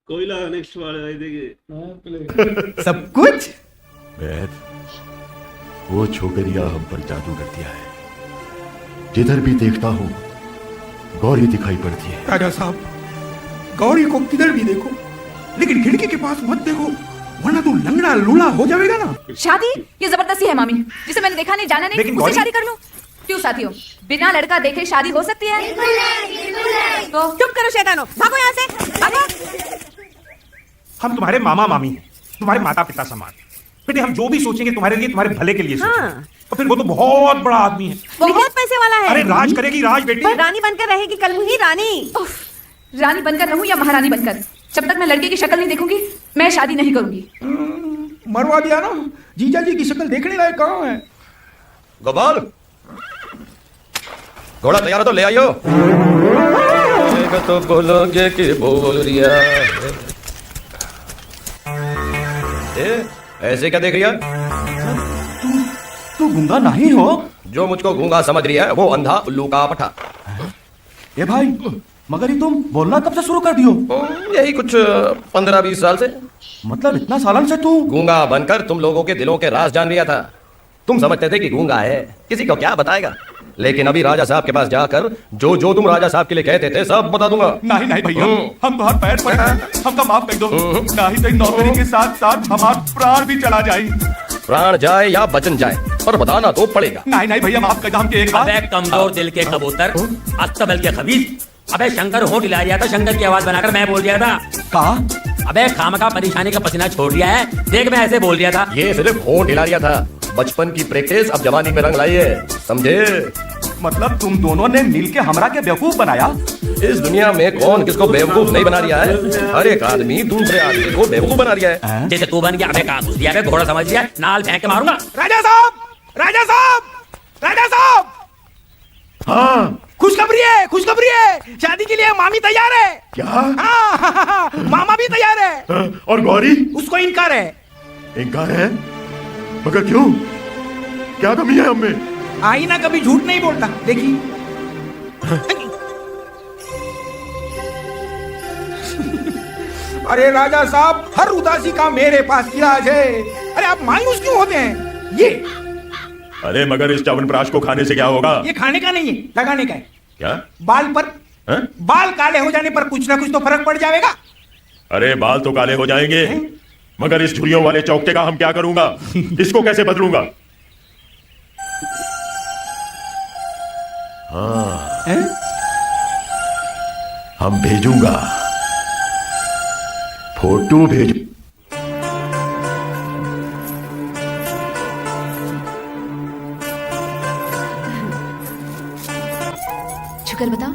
कोयला नेक्स्ट वाले देंगे सब कुछ। वैद, वो छोकरिया हम पर जादू कर दिया है। जिधर भी देखता हूँ गौरी दिखाई पड़ती है। राजा साहब, गौरी को किधर भी देखो, लेकिन खिड़की के पास मत देखो, वरना तू लंगड़ा लूला हो जाएगा ना। शादी ये जबरदस्ती है मामी, जिसे मैंने देखा नहीं जाना नहीं, उससे शादी कर लूं? क्यों साथियों, बिना लड़का देखे शादी हो सकती है? तो चुप करो शैतानो, भागो यहाँ से, भागो। हम तुम्हारे मामा मामी हैं, तुम्हारे माता पिता समान। बेटे हम जो भी सोचेंगे तुम्हारे लिए, तुम्हारे भले के लिए सोचेंगे। हाँ। और फिर वो तो बहुत बड़ा आदमी है, बहुत पैसे वाला है। अरे राज करेगी राज बेटी। रानी बनकर रहेगी कल ही रानी। उफ, रानी बनकर रहूं या महारानी बनकर, जब तक मैं लड़के की शक्ल नहीं देखूंगी मैं शादी नहीं करूंगी। मरवा दिया ना, जीजा जी की शक्ल देखने लायक कहाँ है। गोपाल, घोड़ा तैयार है तो ले आइयो। तो बोलोगे कि बोल रिया ऐसे क्या देख रही है? तू गूंगा नहीं हो? जो मुझको गूंगा समझ रही है वो अंधा उल्लू का पठा। ए भाई, मगर ये तुम बोलना कब से शुरू कर दियो? यही कुछ 15-20 साल से। मतलब इतना सालन से तू गूंगा बनकर तुम लोगों के दिलों के राज जान लिया था। तुम समझते थे कि गूंगा है, किसी को क्या बताएगा, लेकिन अभी राजा साहब के पास जाकर जो जो तुम राजा साहब के लिए कहते थे सब बता दूंगा। नहीं नहीं भैया, हम तो हाथ पैर पड़े, हमका माफ कर दो। नहीं तो नौकरी के साथ साथ हमारा प्राण भी चला जाए। प्राण जाए या बचन जाए, पर बताना तो पड़ेगा। नहीं नहीं भैया, माफ कर दो हमके एक बार। अबे कमजोर दिल के कबूतर, अस्तबल के खबीज। अबे शंकर होठ हिला दिया था, शंकर की आवाज बनाकर मैं बोल दिया था। कहा? अबे खामखा परेशानी का पसीना छोड़ दिया है, देख मैं ऐसे बोल दिया था। ये सिर्फ होठ हिला दिया था, बचपन की प्रैक्टिस अब जवानी में रंग लाई है, समझे? मतलब तुम दोनों ने मिलके हमरा के बेवकूफ बनाया? इस दुनिया में कौन किसको बेवकूफ नहीं बना रिया है? हर एक आदमी दूसरे आदमी को बेवकूफ बना रिया है। जैसे तू बन गया, अबे कहाँ घुस दिया, अबे घोड़ा समझ लिया, नाल फेंक के मारूंगा। राजा साहब, राजा साहब, राजा साहब। हाँ, खुशखबरी है, खुशखबरी है, शादी के लिए मामी तैयार है। क्या? हाँ, मामा भी तैयार है। और गौरी? उसको इनकार है। इनकार है? मगर क्यों? क्या कमी है हमें? आईना कभी झूठ नहीं बोलता, देखिए। अरे राजा साहब, हर उदासी का मेरे पास इलाज है। अरे आप मायूस क्यों होते हैं? ये अरे मगर इस च्यवनप्राश को खाने से क्या होगा? ये खाने का नहीं है, लगाने का है। क्या? बाल पर। है? बाल काले हो जाने पर कुछ ना कुछ तो फर्क पड़ जाएगा। अरे बाल तो काले हो जाएंगे, मगर इस झुर्रियों वाले चौकटे का हम क्या करूंगा? इसको कैसे बदलूंगा? हाँ, हम भेजूंगा, फोटो भेज। शुक्र बताओ।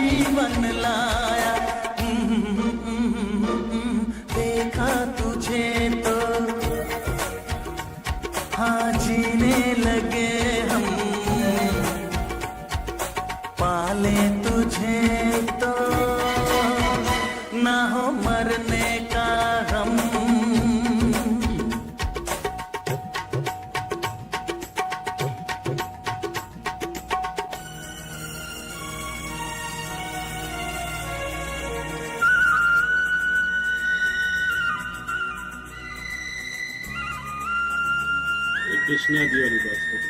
जीवन लाया। देखा तुझे तो हाँ जीने लगे हम, पाले तुझे तो ना हो मरने का गम। कृष्णा जी वाली बात करो।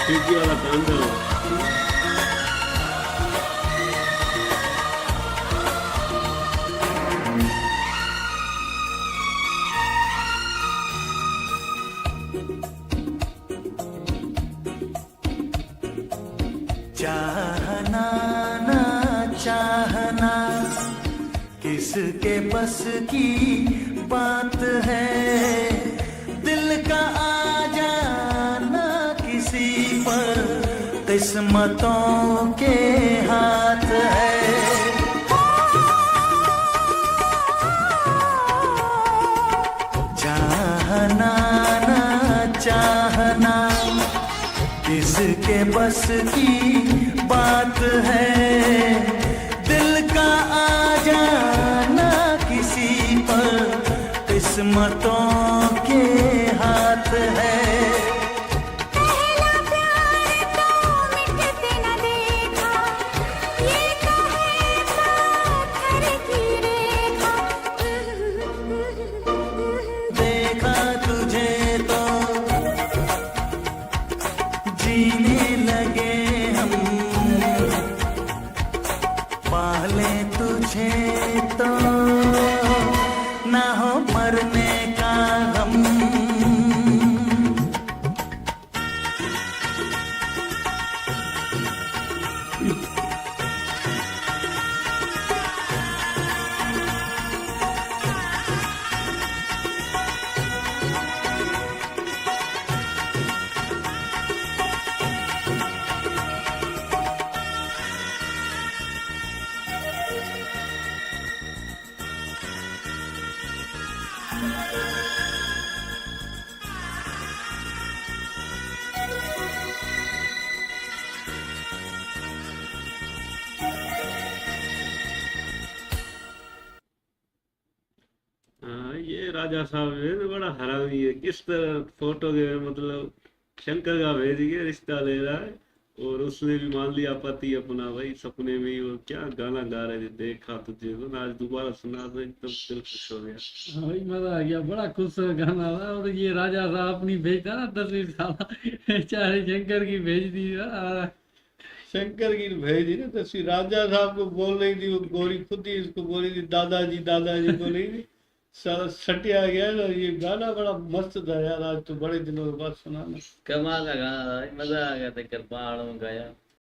खिड़की वाला काम करो। चाहना ना चाहना किसके बस की बात है, दिल का आ जाना किसी पर किस्मतों के हाथ है। चाहना ना चाहना किसके बस की बात है, दिल का आ जाना किसी पर किस्मतों के हाथ है। पहला प्यार तो मिटते न देखा, ये कहे पत्थर की रेखा। देखा तुझे तो जीने लगे हम, पाले तुझे तो ना हो मरने का गम। हाँ, ये राजा साहब है ना, बड़ा हरामी है। किस तरह फोटो के मतलब शंकर का भेज के रिश्ता ले रहा है, और उसने भी मान लिया पति अपना। भाई सपने में ही वो क्या गाना गा रहे थे, देखा तुझे तो। आज दोबारा सुना तो एकदम दिल खुश हो गया। हाँ भाई मजा आ गया, बड़ा खुश गाना था। और ये राजा साहब अपनी भेजता ना तस्वीर, साला चाहे शंकर की भेज दी। शंकर की भेज दी ना तस्वीर, राजा साहब को बोल रही थी वो गोरी, खुद ही इसको बोल रही थी दादाजी दादाजी बोल रही थी। सारा सटिया गया ना। ये गाना बड़ा मस्त था यार, आज तो बड़े दिनों के बाद सुना ना। कमाल का गाना था, मजा आ गया था। पहाड़ों में गाया।